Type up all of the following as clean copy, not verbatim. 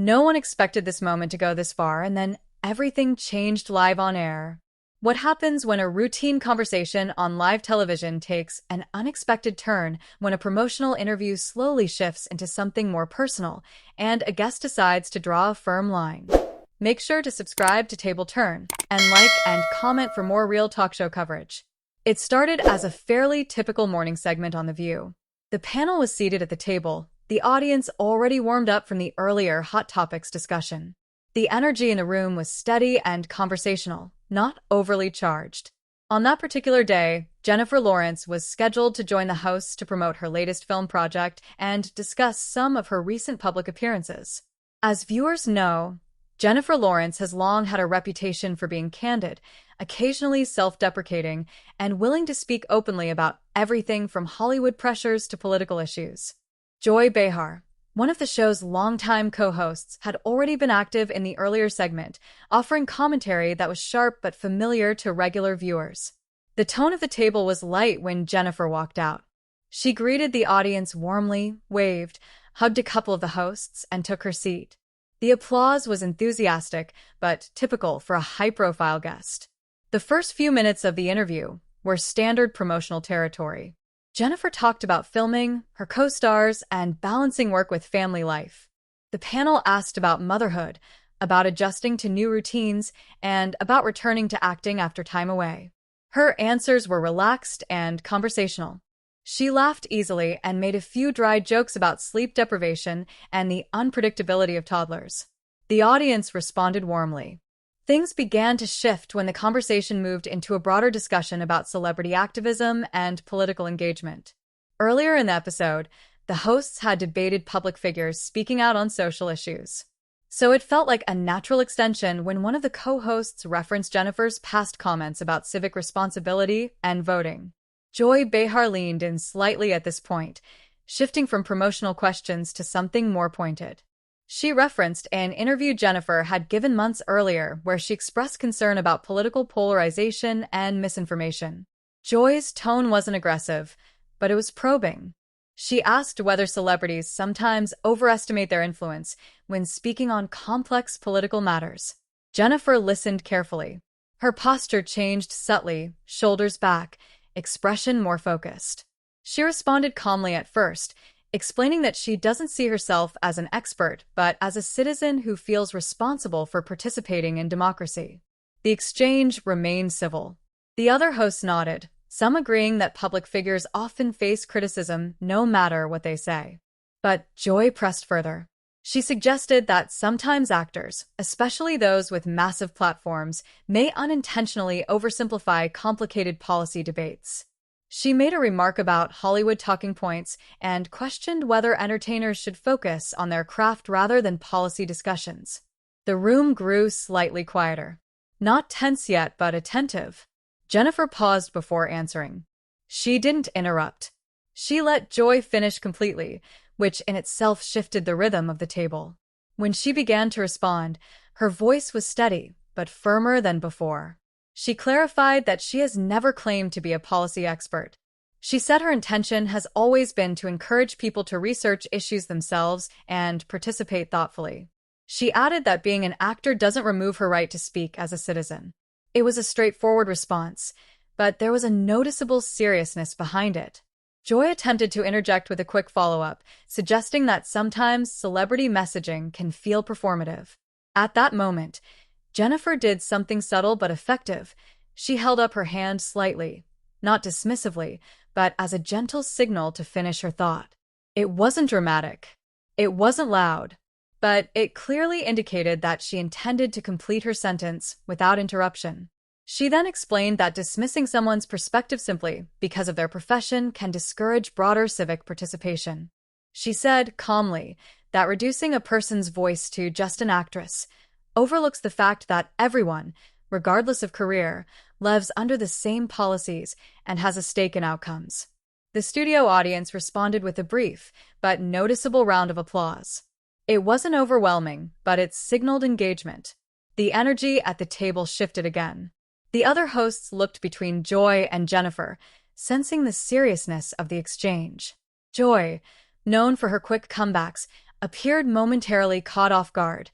No one expected this moment to go this far, and then everything changed live on air. What happens when a routine conversation on live television takes an unexpected turn, when a promotional interview slowly shifts into something more personal, and a guest decides to draw a firm line? Make sure to subscribe to Table Turn, and like and comment for more real talk show coverage. It started as a fairly typical morning segment on The View. The panel was seated at the table, the audience already warmed up from the earlier Hot Topics discussion. The energy in the room was steady and conversational, not overly charged. On that particular day, Jennifer Lawrence was scheduled to join the hosts to promote her latest film project and discuss some of her recent public appearances. As viewers know, Jennifer Lawrence has long had a reputation for being candid, occasionally self-deprecating, and willing to speak openly about everything from Hollywood pressures to political issues. Joy Behar, one of the show's longtime co-hosts, had already been active in the earlier segment, offering commentary that was sharp but familiar to regular viewers. The tone of the table was light when Jennifer walked out. She greeted the audience warmly, waved, hugged a couple of the hosts, and took her seat. The applause was enthusiastic, but typical for a high-profile guest. The first few minutes of the interview were standard promotional territory. Jennifer talked about filming, her co-stars, and balancing work with family life. The panel asked about motherhood, about adjusting to new routines, and about returning to acting after time away. Her answers were relaxed and conversational. She laughed easily and made a few dry jokes about sleep deprivation and the unpredictability of toddlers. The audience responded warmly. Things began to shift when the conversation moved into a broader discussion about celebrity activism and political engagement. Earlier in the episode, the hosts had debated public figures speaking out on social issues. So it felt like a natural extension when one of the co-hosts referenced Jennifer's past comments about civic responsibility and voting. Joy Behar leaned in slightly at this point, shifting from promotional questions to something more pointed. She referenced an interview Jennifer had given months earlier where she expressed concern about political polarization and misinformation. Joy's tone wasn't aggressive, but it was probing. She asked whether celebrities sometimes overestimate their influence when speaking on complex political matters. Jennifer listened carefully. Her posture changed subtly, shoulders back, expression more focused. She responded calmly at first, explaining that she doesn't see herself as an expert, but as a citizen who feels responsible for participating in democracy. The exchange remained civil. The other hosts nodded, some agreeing that public figures often face criticism no matter what they say. But Joy pressed further. She suggested that sometimes actors, especially those with massive platforms, may unintentionally oversimplify complicated policy debates. She made a remark about Hollywood talking points and questioned whether entertainers should focus on their craft rather than policy discussions. The room grew slightly quieter. Not tense yet, but attentive. Jennifer paused before answering. She didn't interrupt. She let Joy finish completely, which in itself shifted the rhythm of the table. When she began to respond, her voice was steady, but firmer than before. She clarified that she has never claimed to be a policy expert. She said her intention has always been to encourage people to research issues themselves and participate thoughtfully. She added that being an actor doesn't remove her right to speak as a citizen. It was a straightforward response, but there was a noticeable seriousness behind it. Joy attempted to interject with a quick follow-up, suggesting that sometimes celebrity messaging can feel performative. At that moment, Jennifer did something subtle but effective. She held up her hand slightly, not dismissively, but as a gentle signal to finish her thought. It wasn't dramatic. It wasn't loud, but it clearly indicated that she intended to complete her sentence without interruption. She then explained that dismissing someone's perspective simply because of their profession can discourage broader civic participation. She said, calmly, that reducing a person's voice to just an actress overlooks the fact that everyone, regardless of career, lives under the same policies and has a stake in outcomes. The studio audience responded with a brief but noticeable round of applause. It wasn't overwhelming, but it signaled engagement. The energy at the table shifted again. The other hosts looked between Joy and Jennifer, sensing the seriousness of the exchange. Joy, known for her quick comebacks, appeared momentarily caught off guard,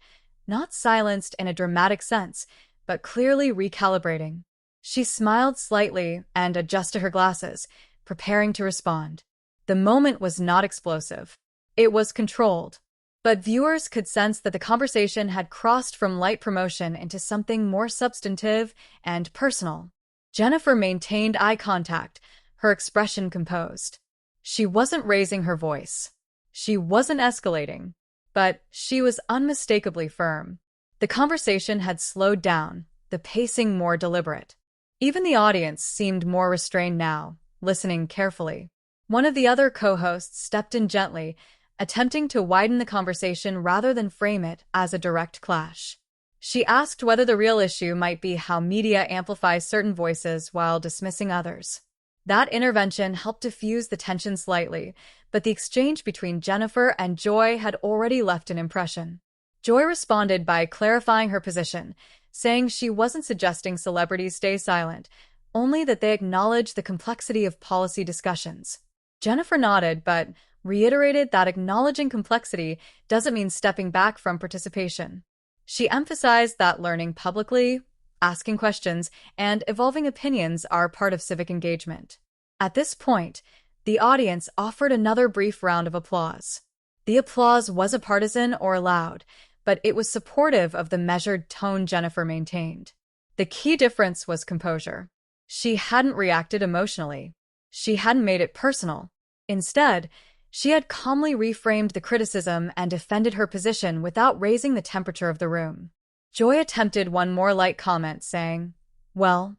not silenced in a dramatic sense, but clearly recalibrating. She smiled slightly and adjusted her glasses, preparing to respond. The moment was not explosive. It was controlled. But viewers could sense that the conversation had crossed from light promotion into something more substantive and personal. Jennifer maintained eye contact, her expression composed. She wasn't raising her voice. She wasn't escalating, but she was unmistakably firm. The conversation had slowed down, the pacing more deliberate. Even the audience seemed more restrained now, listening carefully. One of the other co-hosts stepped in gently, attempting to widen the conversation rather than frame it as a direct clash. She asked whether the real issue might be how media amplifies certain voices while dismissing others. That intervention helped diffuse the tension slightly, but the exchange between Jennifer and Joy had already left an impression. Joy responded by clarifying her position, saying she wasn't suggesting celebrities stay silent, only that they acknowledge the complexity of policy discussions. Jennifer nodded, but reiterated that acknowledging complexity doesn't mean stepping back from participation. She emphasized that learning publicly, asking questions, and evolving opinions are part of civic engagement. At this point, the audience offered another brief round of applause. The applause wasn't partisan or loud, but it was supportive of the measured tone Jennifer maintained. The key difference was composure. She hadn't reacted emotionally. She hadn't made it personal. Instead, she had calmly reframed the criticism and defended her position without raising the temperature of the room. Joy attempted one more light comment, saying, "Well,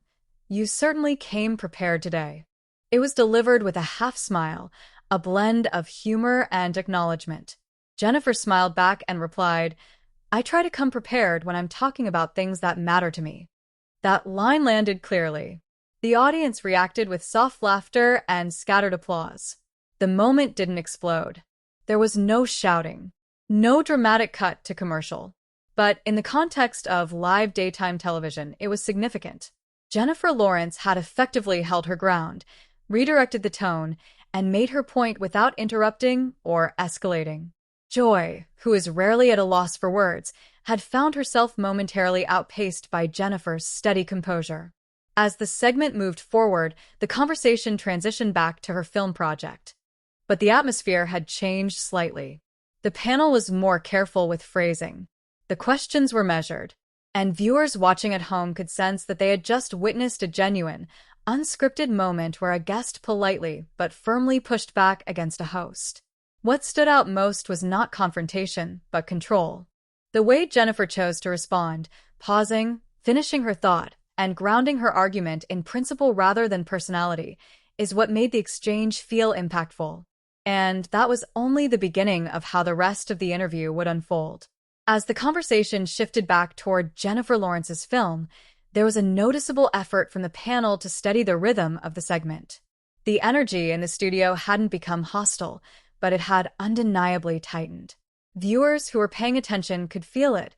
you certainly came prepared today." It was delivered with a half smile, a blend of humor and acknowledgement. Jennifer smiled back and replied, "I try to come prepared when I'm talking about things that matter to me." That line landed clearly. The audience reacted with soft laughter and scattered applause. The moment didn't explode. There was no shouting, no dramatic cut to commercial. But in the context of live daytime television, it was significant. Jennifer Lawrence had effectively held her ground, redirected the tone, and made her point without interrupting or escalating. Joy, who is rarely at a loss for words, had found herself momentarily outpaced by Jennifer's steady composure. As the segment moved forward, the conversation transitioned back to her film project. But the atmosphere had changed slightly. The panel was more careful with phrasing. The questions were measured, and viewers watching at home could sense that they had just witnessed a genuine, unscripted moment where a guest politely but firmly pushed back against a host. What stood out most was not confrontation, but control. The way Jennifer chose to respond, pausing, finishing her thought, and grounding her argument in principle rather than personality, is what made the exchange feel impactful. And that was only the beginning of how the rest of the interview would unfold. As the conversation shifted back toward Jennifer Lawrence's film, there was a noticeable effort from the panel to steady the rhythm of the segment. The energy in the studio hadn't become hostile, but it had undeniably tightened. Viewers who were paying attention could feel it,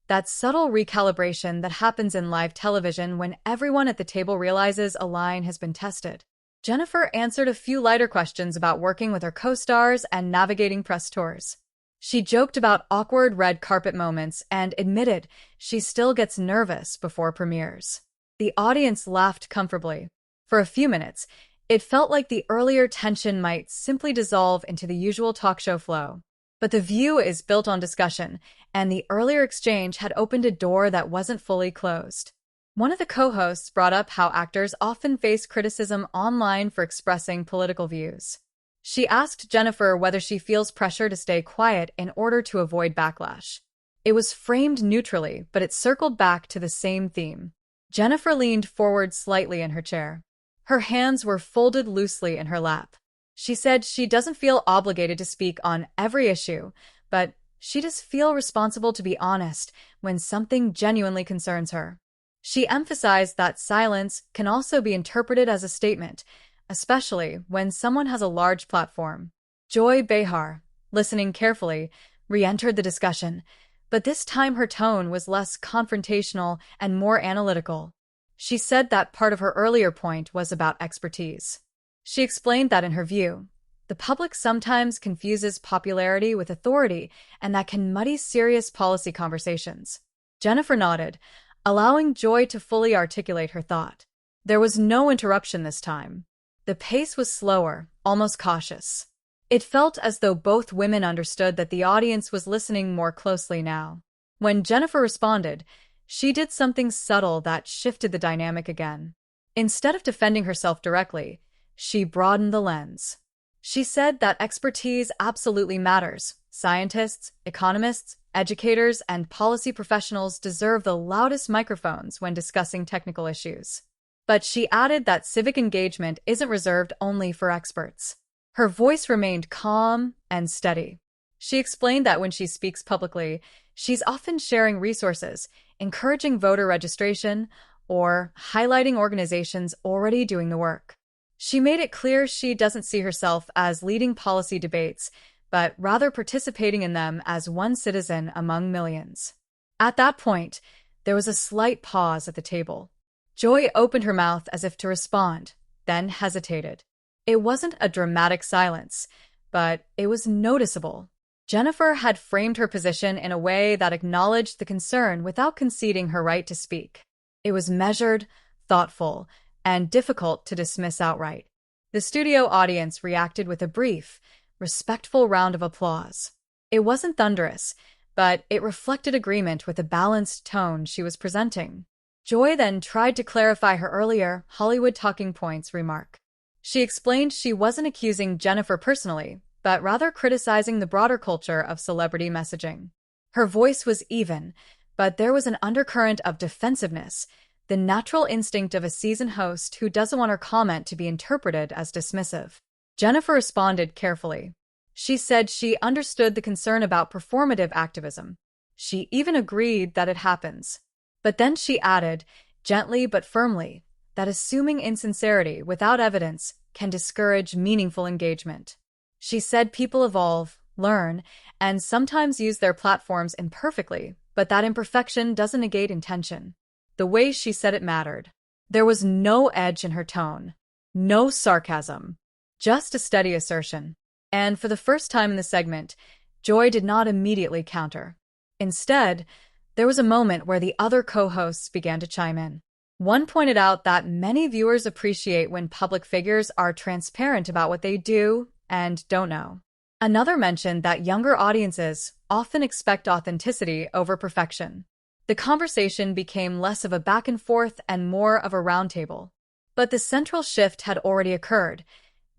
that subtle recalibration that happens in live television when everyone at the table realizes a line has been tested. Jennifer answered a few lighter questions about working with her co-stars and navigating press tours. She joked about awkward red carpet moments and admitted she still gets nervous before premieres. The audience laughed comfortably. For a few minutes, it felt like the earlier tension might simply dissolve into the usual talk show flow. But The View is built on discussion, and the earlier exchange had opened a door that wasn't fully closed. One of the co-hosts brought up how actors often face criticism online for expressing political views. She asked Jennifer whether she feels pressure to stay quiet in order to avoid backlash. It was framed neutrally, but it circled back to the same theme. Jennifer leaned forward slightly in her chair. Her hands were folded loosely in her lap. She said she doesn't feel obligated to speak on every issue, but she does feel responsible to be honest when something genuinely concerns her. She emphasized that silence can also be interpreted as a statement, especially when someone has a large platform. Joy Behar, listening carefully, re-entered the discussion, but this time her tone was less confrontational and more analytical. She said that part of her earlier point was about expertise. She explained that in her view, the the public sometimes confuses popularity with authority, and that can muddy serious policy conversations. Jennifer nodded, allowing Joy to fully articulate her thought. There was no interruption this time. The pace was slower, almost cautious. It felt as though both women understood that the audience was listening more closely now. When Jennifer responded, she did something subtle that shifted the dynamic again. Instead of defending herself directly, she broadened the lens. She said that expertise absolutely matters. Scientists, economists, educators, and policy professionals deserve the loudest microphones when discussing technical issues. But she added that civic engagement isn't reserved only for experts. Her voice remained calm and steady. She explained that when she speaks publicly, she's often sharing resources, encouraging voter registration, or highlighting organizations already doing the work. She made it clear she doesn't see herself as leading policy debates, but rather participating in them as one citizen among millions. At that point, there was a slight pause at the table. Joy opened her mouth as if to respond, then hesitated. It wasn't a dramatic silence, but it was noticeable. Jennifer had framed her position in a way that acknowledged the concern without conceding her right to speak. It was measured, thoughtful, and difficult to dismiss outright. The studio audience reacted with a brief, respectful round of applause. It wasn't thunderous, but it reflected agreement with the balanced tone she was presenting. Joy then tried to clarify her earlier Hollywood talking points remark. She explained she wasn't accusing Jennifer personally, but rather criticizing the broader culture of celebrity messaging. Her voice was even, but there was an undercurrent of defensiveness, the natural instinct of a seasoned host who doesn't want her comment to be interpreted as dismissive. Jennifer responded carefully. She said she understood the concern about performative activism. She even agreed that it happens. But then she added, gently but firmly, that assuming insincerity without evidence can discourage meaningful engagement. She said people evolve, learn, and sometimes use their platforms imperfectly, but that imperfection doesn't negate intention. The way she said it mattered. There was no edge in her tone, no sarcasm, just a steady assertion. And for the first time in the segment, Joy did not immediately counter. Instead, there was a moment where the other co-hosts began to chime in. One pointed out that many viewers appreciate when public figures are transparent about what they do and don't know. Another mentioned that younger audiences often expect authenticity over perfection. The conversation became less of a back and forth and more of a roundtable. But the central shift had already occurred.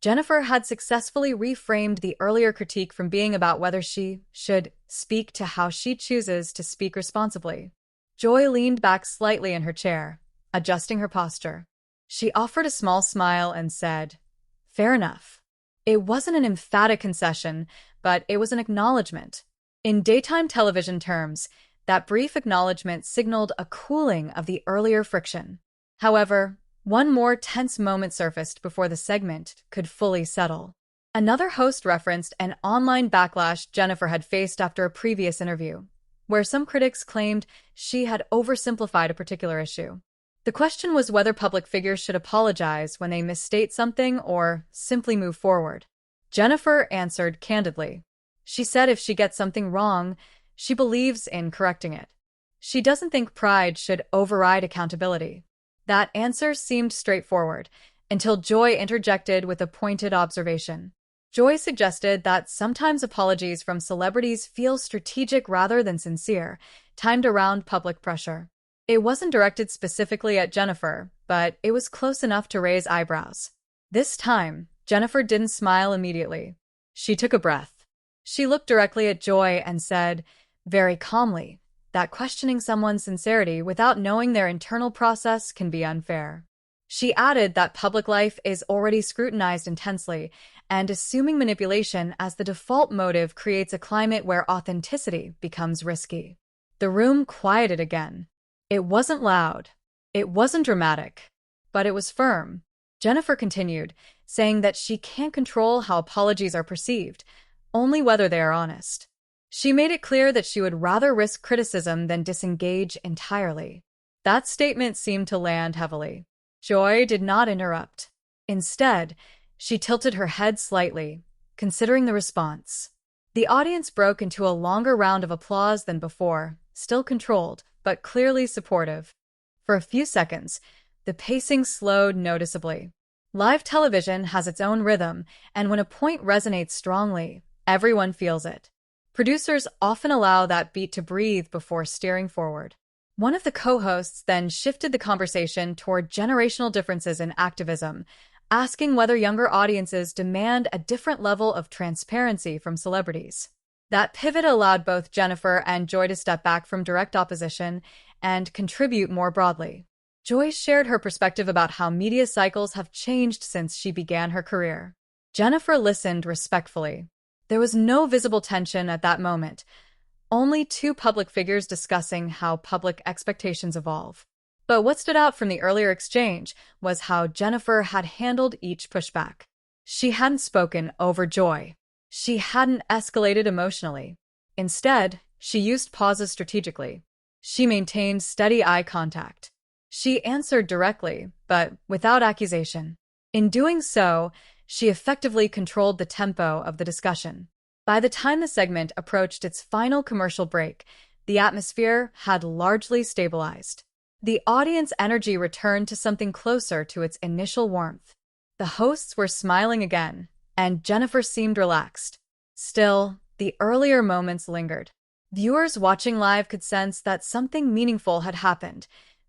Jennifer had successfully reframed the earlier critique from being about whether she should speak to how she chooses to speak responsibly. Joy leaned back slightly in her chair, adjusting her posture. She offered a small smile and said, "Fair enough." It wasn't an emphatic concession, but it was an acknowledgement. In daytime television terms, that brief acknowledgement signaled a cooling of the earlier friction. However, one more tense moment surfaced before the segment could fully settle. Another host referenced an online backlash Jennifer had faced after a previous interview, where some critics claimed she had oversimplified a particular issue. The question was whether public figures should apologize when they misstate something or simply move forward. Jennifer answered candidly. She said if she gets something wrong, she believes in correcting it. She doesn't think pride should override accountability. That answer seemed straightforward, until Joy interjected with a pointed observation. Joy suggested that sometimes apologies from celebrities feel strategic rather than sincere, timed around public pressure. It wasn't directed specifically at Jennifer, but it was close enough to raise eyebrows. This time, Jennifer didn't smile immediately. She took a breath. She looked directly at Joy and said, very calmly, that questioning someone's sincerity without knowing their internal process can be unfair. She added that public life is already scrutinized intensely, and assuming manipulation as the default motive creates a climate where authenticity becomes risky. The room quieted again. It wasn't loud. It wasn't dramatic. But it was firm. Jennifer continued, saying that she can't control how apologies are perceived, only whether they are honest. She made it clear that she would rather risk criticism than disengage entirely. That statement seemed to land heavily. Joy did not interrupt. Instead, she tilted her head slightly, considering the response. The audience broke into a longer round of applause than before, still controlled, but clearly supportive. For a few seconds, the pacing slowed noticeably. Live television has its own rhythm, and when a point resonates strongly, everyone feels it. Producers often allow that beat to breathe before steering forward. One of the co-hosts then shifted the conversation toward generational differences in activism, asking whether younger audiences demand a different level of transparency from celebrities. That pivot allowed both Jennifer and Joy to step back from direct opposition and contribute more broadly. Joy shared her perspective about how media cycles have changed since she began her career. Jennifer listened respectfully. There was no visible tension at that moment, only two public figures discussing how public expectations evolve. But what stood out from the earlier exchange was how Jennifer had handled each pushback. She hadn't spoken over Joy. She hadn't escalated emotionally. Instead, she used pauses strategically. She maintained steady eye contact. She answered directly, but without accusation. In doing so, she effectively controlled the tempo of the discussion. By the time the segment approached its final commercial break, the atmosphere had largely stabilized. The audience energy returned to something closer to its initial warmth. The hosts were smiling again, and Jennifer seemed relaxed. Still, the earlier moments lingered. Viewers watching live could sense that something meaningful had happened,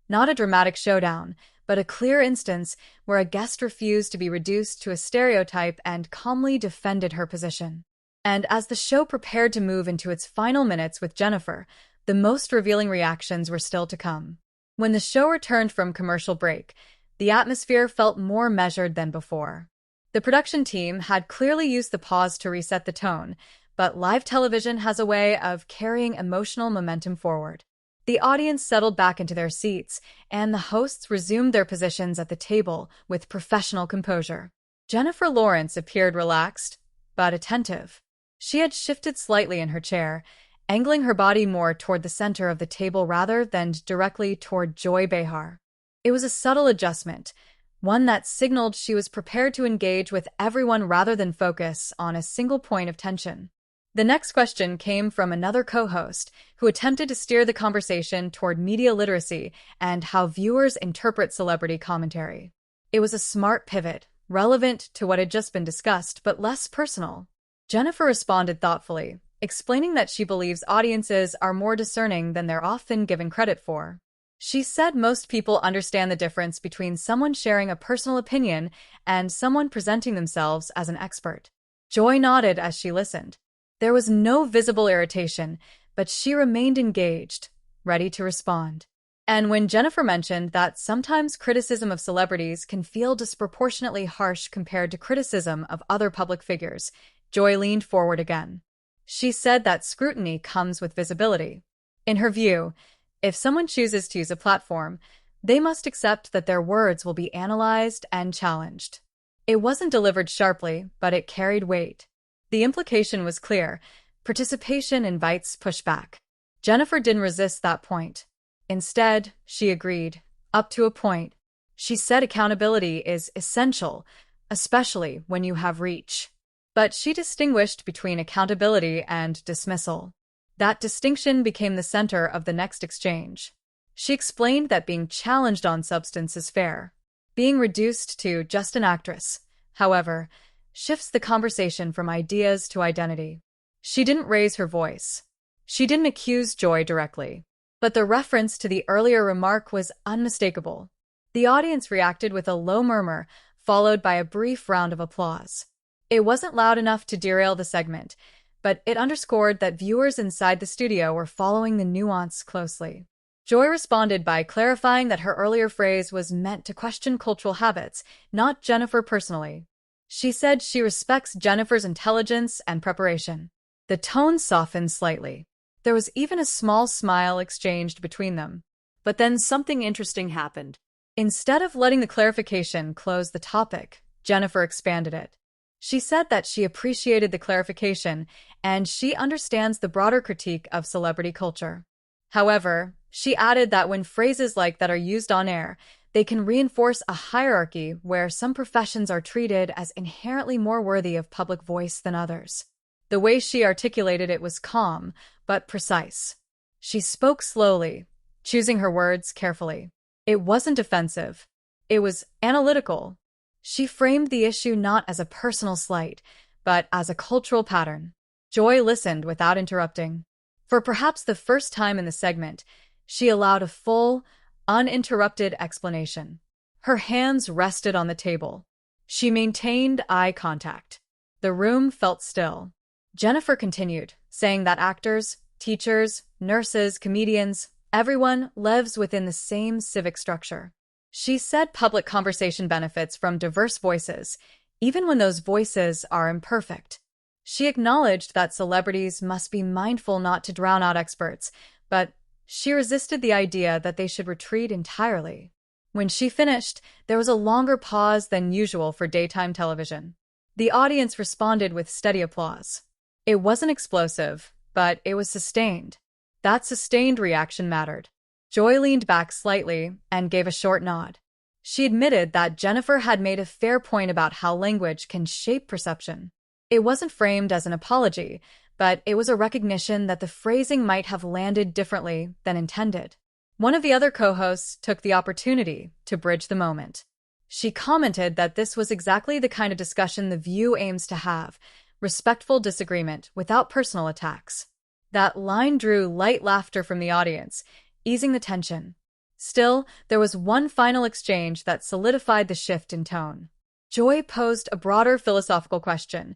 not a dramatic showdown, but a clear instance where a guest refused to be reduced to a stereotype and calmly defended her position. And as the show prepared to move into its final minutes with Jennifer, the most revealing reactions were still to come. When the show returned from commercial break, the atmosphere felt more measured than before. The production team had clearly used the pause to reset the tone, but live television has a way of carrying emotional momentum forward. The audience settled back into their seats, and the hosts resumed their positions at the table with professional composure. Jennifer Lawrence appeared relaxed, but attentive. She had shifted slightly in her chair, angling her body more toward the center of the table rather than directly toward Joy Behar. It was a subtle adjustment, one that signaled she was prepared to engage with everyone rather than focus on a single point of tension. The next question came from another co-host who attempted to steer the conversation toward media literacy and how viewers interpret celebrity commentary. It was a smart pivot, relevant to what had just been discussed, but less personal. Jennifer responded thoughtfully, explaining that she believes audiences are more discerning than they're often given credit for. She said most people understand the difference between someone sharing a personal opinion and someone presenting themselves as an expert. Joy nodded as she listened. There was no visible irritation, but she remained engaged, ready to respond. And when Jennifer mentioned that sometimes criticism of celebrities can feel disproportionately harsh compared to criticism of other public figures, Joy leaned forward again. She said that scrutiny comes with visibility. In her view, if someone chooses to use a platform, they must accept that their words will be analyzed and challenged. It wasn't delivered sharply, but it carried weight. The implication was clear. Participation invites pushback. Jennifer didn't resist that point. Instead, she agreed, up to a point. She said accountability is essential, especially when you have reach. But she distinguished between accountability and dismissal. That distinction became the center of the next exchange. She explained that being challenged on substance is fair. Being reduced to just an actress, however, shifts the conversation from ideas to identity. She didn't raise her voice. She didn't accuse Joy directly. But the reference to the earlier remark was unmistakable. The audience reacted with a low murmur, followed by a brief round of applause. It wasn't loud enough to derail the segment, but it underscored that viewers inside the studio were following the nuance closely. Joy responded by clarifying that her earlier phrase was meant to question cultural habits, not Jennifer personally. She said she respects Jennifer's intelligence and preparation. The tone softened slightly. There was even a small smile exchanged between them. But then something interesting happened. Instead of letting the clarification close the topic, Jennifer expanded it. She said that she appreciated the clarification and she understands the broader critique of celebrity culture. However, she added that when phrases like that are used on air, They can reinforce a hierarchy where some professions are treated as inherently more worthy of public voice than others. The way she articulated it was calm, but precise. She spoke slowly, choosing her words carefully. It wasn't offensive. It was analytical. She framed the issue not as a personal slight, but as a cultural pattern. Joy listened without interrupting. For perhaps the first time in the segment, she allowed a full, uninterrupted explanation. Her hands rested on the table. She maintained eye contact. The room felt still. Jennifer continued, saying that actors, teachers, nurses, comedians, everyone lives within the same civic structure. She said public conversation benefits from diverse voices, even when those voices are imperfect. She acknowledged that celebrities must be mindful not to drown out experts, but she resisted the idea that they should retreat entirely. When she finished, there was a longer pause than usual for daytime television. The audience responded with steady applause. It wasn't explosive, but it was sustained. That sustained reaction mattered. Joy leaned back slightly and gave a short nod. She admitted that Jennifer had made a fair point about how language can shape perception. It wasn't framed as an apology, but it was a recognition that the phrasing might have landed differently than intended. One of the other co-hosts took the opportunity to bridge the moment. She commented that this was exactly the kind of discussion The View aims to have, respectful disagreement without personal attacks. That line drew light laughter from the audience, easing the tension. Still, there was one final exchange that solidified the shift in tone. Joy posed a broader philosophical question.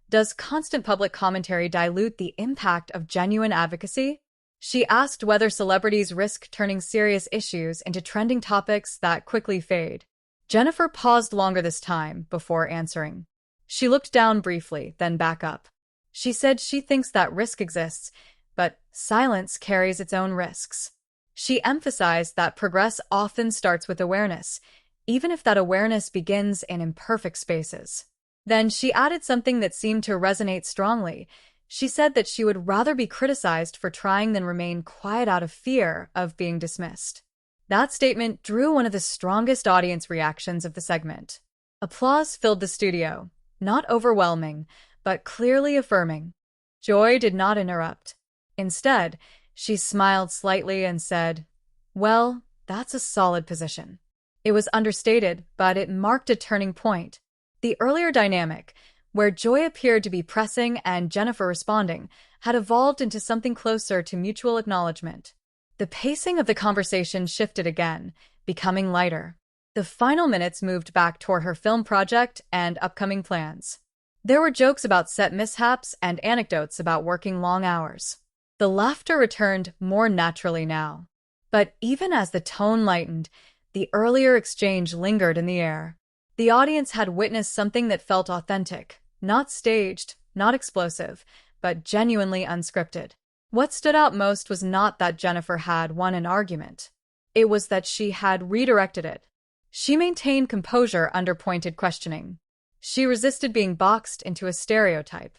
Does constant public commentary dilute the impact of genuine advocacy? She asked whether celebrities risk turning serious issues into trending topics that quickly fade. Jennifer paused longer this time before answering. She looked down briefly, then back up. She said she thinks that risk exists, but silence carries its own risks. She emphasized that progress often starts with awareness, even if that awareness begins in imperfect spaces. Then she added something that seemed to resonate strongly. She said that she would rather be criticized for trying than remain quiet out of fear of being dismissed. That statement drew one of the strongest audience reactions of the segment. Applause filled the studio, not overwhelming, but clearly affirming. Joy did not interrupt. Instead, she smiled slightly and said, "Well, that's a solid position." It was understated, but it marked a turning point. The earlier dynamic, where Joy appeared to be pressing and Jennifer responding, had evolved into something closer to mutual acknowledgement. The pacing of the conversation shifted again, becoming lighter. The final minutes moved back toward her film project and upcoming plans. There were jokes about set mishaps and anecdotes about working long hours. The laughter returned more naturally now. But even as the tone lightened, the earlier exchange lingered in the air. The audience had witnessed something that felt authentic, not staged, not explosive, but genuinely unscripted. What stood out most was not that Jennifer had won an argument. It was that she had redirected it. She maintained composure under pointed questioning. She resisted being boxed into a stereotype.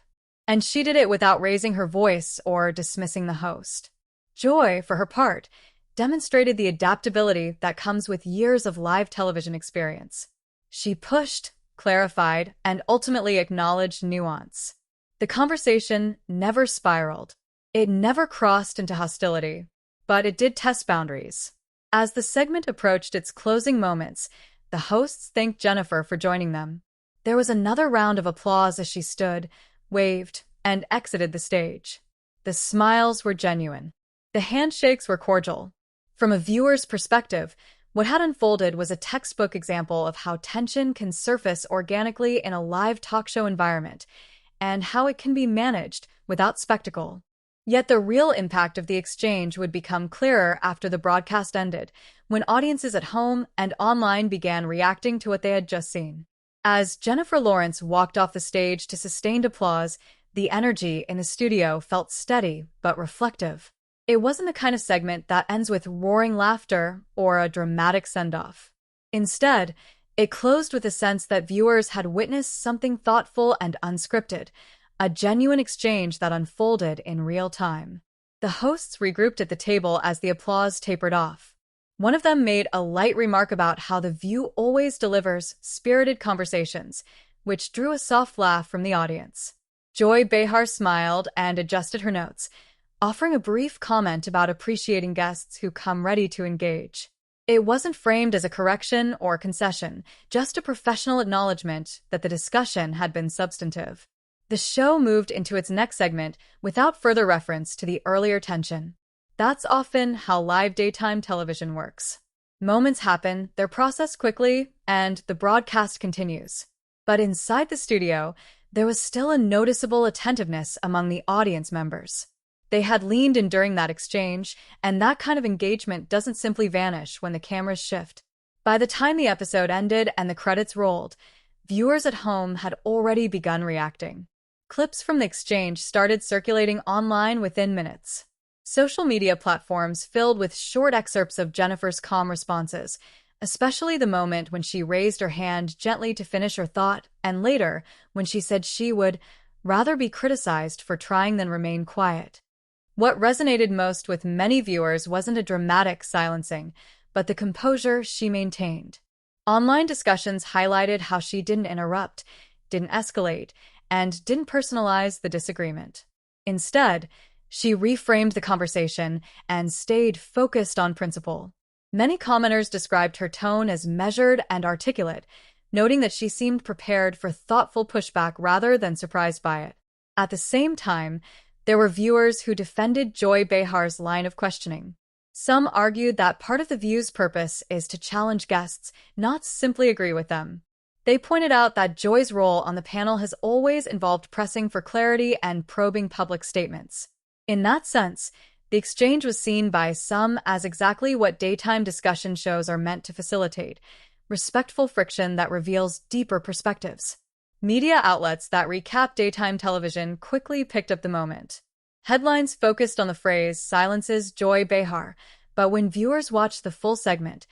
And she did it without raising her voice or dismissing the host. Joy, for her part, demonstrated the adaptability that comes with years of live television experience. She pushed, clarified, and ultimately acknowledged nuance. The conversation never spiraled. It never crossed into hostility, but it did test boundaries. As the segment approached its closing moments, the hosts thanked Jennifer for joining them. There was another round of applause as she stood, waved, and exited the stage. The smiles were genuine. The handshakes were cordial. From a viewer's perspective, what had unfolded was a textbook example of how tension can surface organically in a live talk show environment, and how it can be managed without spectacle. Yet the real impact of the exchange would become clearer after the broadcast ended, when audiences at home and online began reacting to what they had just seen. As Jennifer Lawrence walked off the stage to sustained applause, the energy in the studio felt steady but reflective. It wasn't the kind of segment that ends with roaring laughter or a dramatic send-off. Instead, it closed with a sense that viewers had witnessed something thoughtful and unscripted, a genuine exchange that unfolded in real time. The hosts regrouped at the table as the applause tapered off. One of them made a light remark about how The View always delivers spirited conversations, which drew a soft laugh from the audience. Joy Behar smiled and adjusted her notes, offering a brief comment about appreciating guests who come ready to engage. It wasn't framed as a correction or concession, just a professional acknowledgement that the discussion had been substantive. The show moved into its next segment without further reference to the earlier tension. That's often how live daytime television works. Moments happen, they're processed quickly, and the broadcast continues. But inside the studio, there was still a noticeable attentiveness among the audience members. They had leaned in during that exchange, and that kind of engagement doesn't simply vanish when the cameras shift. By the time the episode ended and the credits rolled, viewers at home had already begun reacting. Clips from the exchange started circulating online within minutes. Social media platforms filled with short excerpts of Jennifer's calm responses, especially the moment when she raised her hand gently to finish her thought, and later when she said she would rather be criticized for trying than remain quiet. What resonated most with many viewers wasn't a dramatic silencing, but the composure she maintained. Online discussions highlighted how she didn't interrupt, didn't escalate, and didn't personalize the disagreement. Instead, she reframed the conversation and stayed focused on principle. Many commenters described her tone as measured and articulate, noting that she seemed prepared for thoughtful pushback rather than surprised by it. At the same time, there were viewers who defended Joy Behar's line of questioning. Some argued that part of The View's purpose is to challenge guests, not simply agree with them. They pointed out that Joy's role on the panel has always involved pressing for clarity and probing public statements. In that sense, the exchange was seen by some as exactly what daytime discussion shows are meant to facilitate: respectful friction that reveals deeper perspectives. Media outlets that recap daytime television quickly picked up the moment. Headlines focused on the phrase "silences Joy Behar," but when viewers watched the full segment,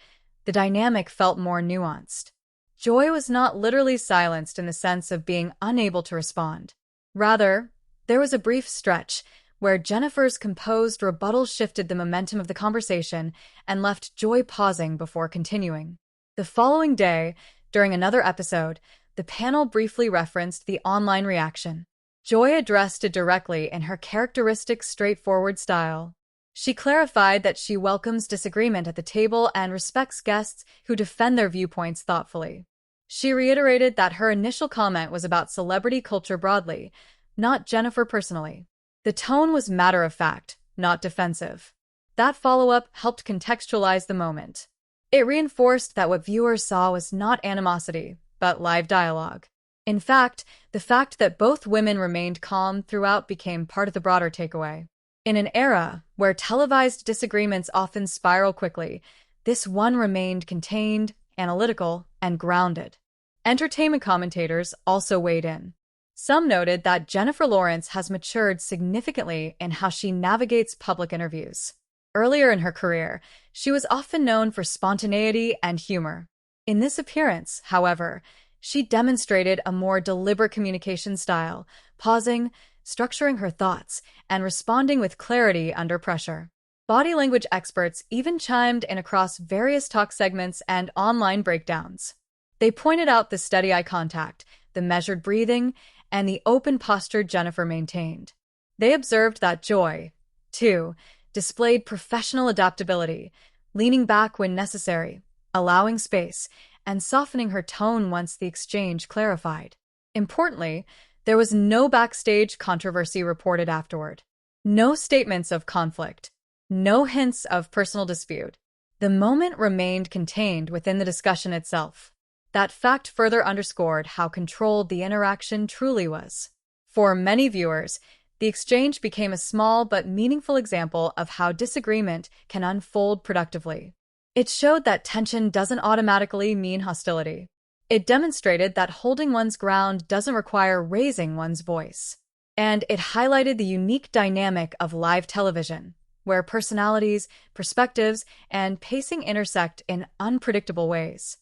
the dynamic felt more nuanced. Joy was not literally silenced in the sense of being unable to respond. Rather, there was a brief stretch where Jennifer's composed rebuttal shifted the momentum of the conversation and left Joy pausing before continuing. The following day, during another episode, the panel briefly referenced the online reaction. Joy addressed it directly in her characteristic straightforward style. She clarified that she welcomes disagreement at the table and respects guests who defend their viewpoints thoughtfully. She reiterated that her initial comment was about celebrity culture broadly, not Jennifer personally. The tone was matter-of-fact, not defensive. That follow-up helped contextualize the moment. It reinforced that what viewers saw was not animosity, but live dialogue. In fact, the fact that both women remained calm throughout became part of the broader takeaway. In an era where televised disagreements often spiral quickly, this one remained contained, analytical, and grounded. Entertainment commentators also weighed in. Some noted that Jennifer Lawrence has matured significantly in how she navigates public interviews. Earlier in her career, she was often known for spontaneity and humor. In this appearance, however, she demonstrated a more deliberate communication style, pausing, structuring her thoughts, and responding with clarity under pressure. Body language experts even chimed in across various talk segments and online breakdowns. They pointed out the steady eye contact, the measured breathing, and the open posture Jennifer maintained. They observed that Joy, too, displayed professional adaptability, leaning back when necessary, allowing space, and softening her tone once the exchange clarified. Importantly, there was no backstage controversy reported afterward. No statements of conflict. No hints of personal dispute. The moment remained contained within the discussion itself. That fact further underscored how controlled the interaction truly was. For many viewers, the exchange became a small but meaningful example of how disagreement can unfold productively. It showed that tension doesn't automatically mean hostility. It demonstrated that holding one's ground doesn't require raising one's voice. And it highlighted the unique dynamic of live television, where personalities, perspectives, and pacing intersect in unpredictable ways.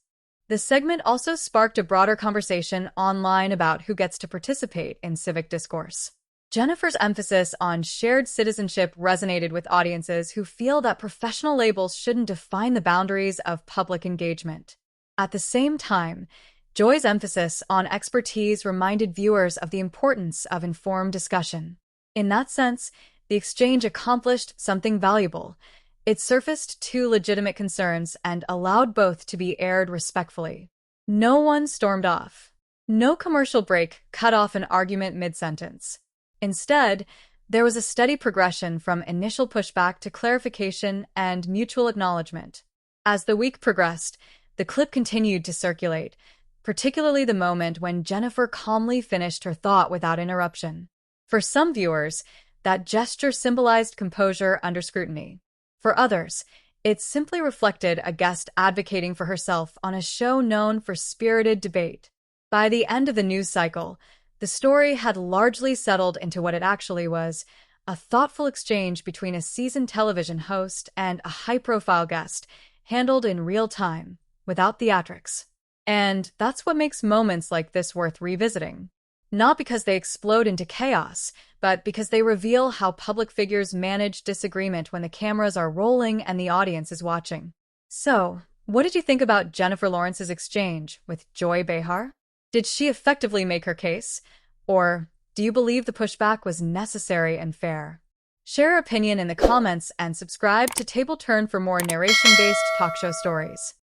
The segment also sparked a broader conversation online about who gets to participate in civic discourse. Jennifer's emphasis on shared citizenship resonated with audiences who feel that professional labels shouldn't define the boundaries of public engagement. At the same time, Joy's emphasis on expertise reminded viewers of the importance of informed discussion. In that sense, the exchange accomplished something valuable. It surfaced two legitimate concerns and allowed both to be aired respectfully. No one stormed off. No commercial break cut off an argument mid-sentence. Instead, there was a steady progression from initial pushback to clarification and mutual acknowledgement. As the week progressed, the clip continued to circulate, particularly the moment when Jennifer calmly finished her thought without interruption. For some viewers, that gesture symbolized composure under scrutiny. For others, it simply reflected a guest advocating for herself on a show known for spirited debate. By the end of the news cycle, the story had largely settled into what it actually was, a thoughtful exchange between a seasoned television host and a high-profile guest, handled in real time, without theatrics. And that's what makes moments like this worth revisiting. Not because they explode into chaos, but because they reveal how public figures manage disagreement when the cameras are rolling and the audience is watching. So, what did you think about Jennifer Lawrence's exchange with Joy Behar? Did she effectively make her case? Or do you believe the pushback was necessary and fair? Share your opinion in the comments and subscribe to Table Turn for more narration-based talk show stories.